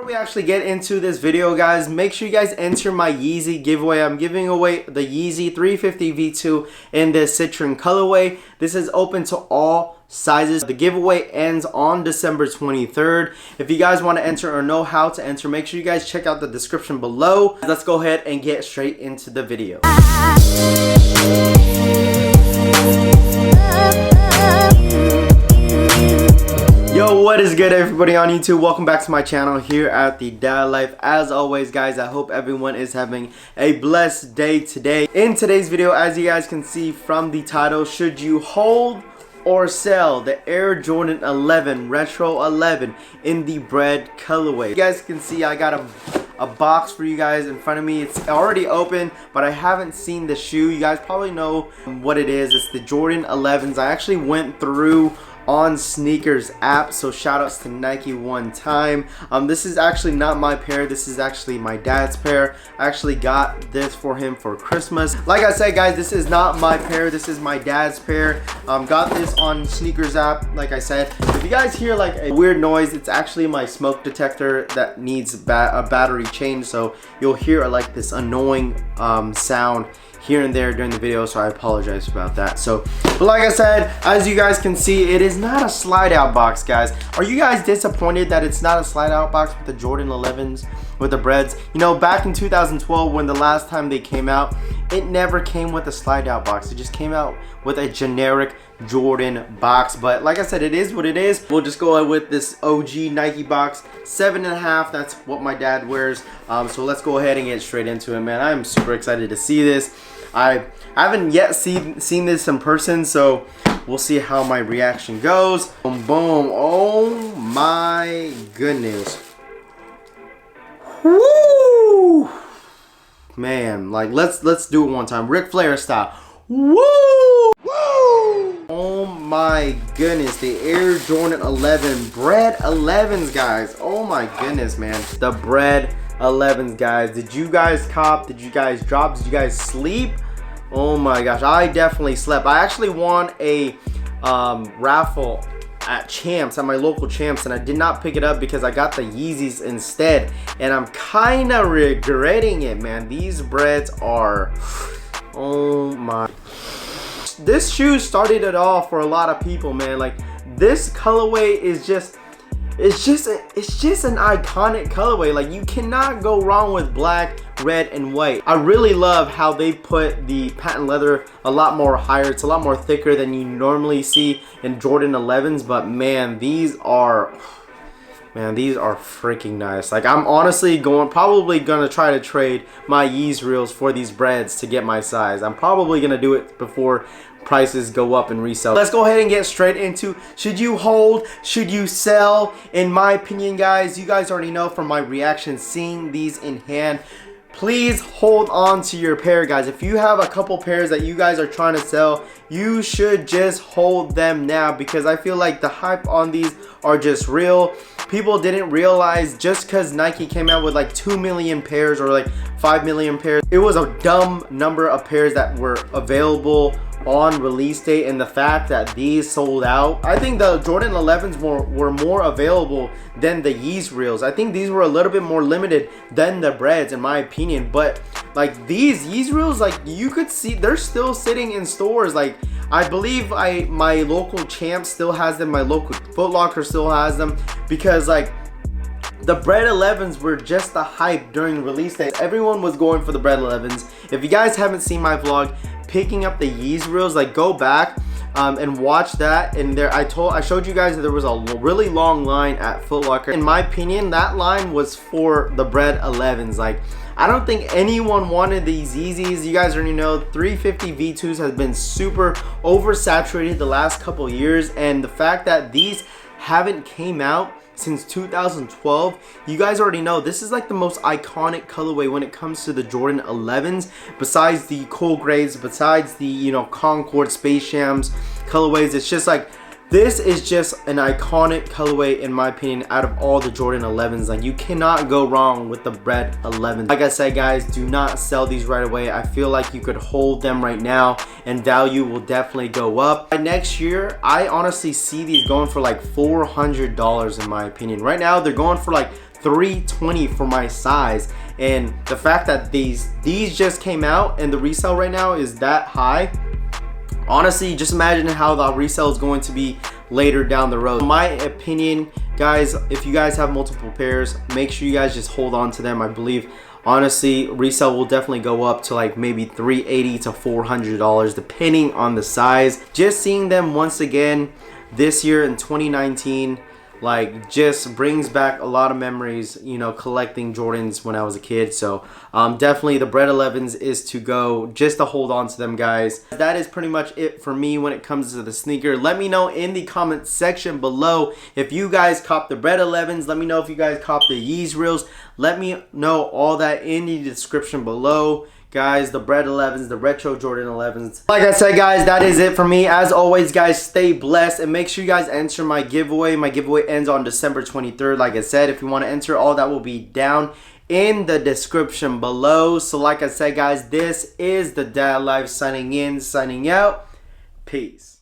Before we actually get into this video, guys, make sure you guys enter my Yeezy giveaway. I'm giving away the Yeezy 350 V2 in this citron colorway. This is open to all sizes. The giveaway ends on December 23rd. If you guys want to enter or know how to enter, make sure you guys check out the description below. Let's go ahead and get straight into the video. Yo, what is good, everybody on YouTube? Welcome back to my channel here at The Dad Life. As always, guys, I hope everyone is having a blessed day today. In today's video, as you guys can see from the title, should you hold or sell the Air Jordan 11 Retro 11 in the Bred colorway? You guys can see I got a box for you guys in front of me. It's already open, but I haven't seen the shoe. You guys probably know what it is. It's the Jordan 11s. I actually went through on sneakers app, so shout outs to Nike one time. This is actually not my pair. This is actually my dad's pair. I actually got this for him for Christmas. Like I said, guys, this is not my pair. This is my dad's pair. Got this on sneakers app. Like I said, if you guys hear like a weird noise, it's actually my smoke detector that needs a battery change, so you'll hear like this annoying sound here and there during the video, so I apologize about that. But like I said, as you guys can see, it is not a slide out box, guys. Are you guys disappointed that it's not a slide out box with the Jordan 11s, with the Breds? You know, back in 2012 when the last time they came out, it never came with a slide out box. It just came out with a generic Jordan box. But like I said, it is what it is. We'll just go with this OG Nike box, 7.5. That's what my dad wears. So let's go ahead and get straight into it, man. I'm super excited to see this. I haven't yet seen this in person, so we'll see how my reaction goes. Boom, boom. Oh my goodness. Woo! Man, like let's do it one time. Ric Flair style. Woo! Woo! Oh my goodness, the Air Jordan 11 Bred 11s, guys. Oh my goodness, man. The Bred 11s, guys. Did you guys cop? Did you guys drop? Did you guys sleep? Oh my gosh, I definitely slept. I actually won a raffle at Champs, at my local Champs, and I did not pick it up because I got the Yeezys instead, and I'm kind of regretting it, man. These Breds are, oh my. This shoe started it all for a lot of people, man. Like, this colorway is just, it's just an iconic colorway. Like, you cannot go wrong with black, red, and white. I really love how they put the patent leather a lot more higher. It's a lot more thicker than you normally see in Jordan 11s, but man, these are freaking nice. Like, I'm honestly probably gonna try to trade my Yeezy reels for these Breds to get my size. I'm probably gonna do it before prices go up and resell. Let's go ahead and get straight into, should you hold, should you sell? In my opinion, guys, you guys already know from my reaction seeing these in hand, please hold on to your pair, guys. If you have a couple pairs that you guys are trying to sell, you should just hold them now, because I feel like the hype on these are just real. People didn't realize just because Nike came out with like 2 million pairs or like 5 million pairs, it was a dumb number of pairs that were available on release date, and the fact that these sold out, I think the Jordan 11s were more available than the Yeezy reels. I think these were a little bit more limited than the Breds, in my opinion. But like, these Yeezy reels, like, you could see they're still sitting in stores. Like, I believe my local Champ still has them, my local Foot Locker still has them, because like, the Bred 11s were just the hype during release day. Everyone was going for the Bred 11s. If you guys haven't seen my vlog picking up the Yeezy reels, like, go back and watch that. And there I showed you guys that there was a really long line at Foot Locker. In my opinion, that line was for the Bred 11s. Like, I don't think anyone wanted these Yeezys. You guys already know 350 V2s has been super oversaturated the last couple years, and the fact that these haven't came out since 2012, you guys already know this is like the most iconic colorway when it comes to the Jordan 11s, besides the Cool Grays, besides the, you know, Concord, Space Jams colorways. It's just like, this is just an iconic colorway, in my opinion, out of all the Jordan 11s. Like, you cannot go wrong with the Bred 11s. Like I said, guys, do not sell these right away. I feel like you could hold them right now and value will definitely go up. By next year, I honestly see these going for like $400 in my opinion. Right now, they're going for like $320 for my size. And the fact that these just came out and the resale right now is that high, honestly, just imagine how the resale is going to be later down the road. In my opinion, guys, if you guys have multiple pairs, make sure you guys just hold on to them. I believe, honestly, resale will definitely go up to like maybe $380 to $400 depending on the size. Just seeing them once again this year in 2019, like, just brings back a lot of memories, you know, collecting Jordans when I was a kid. So definitely the Bred 11s is to go, just to hold on to them, guys. That is pretty much it for me when it comes to the sneaker. Let me know in the comment section below if you guys cop the Bred 11s. Let me know if you guys cop the Yeezy reels. Let me know all that in the description below, guys. The Bred 11s, the retro Jordan 11s. Like I said, guys, that is it for me. As always, guys, stay blessed and make sure you guys enter my giveaway. My giveaway ends on December 23rd. Like I said, if you want to enter, all that will be down in the description below. So like I said, guys, this is the Dad Life signing in, signing out. Peace.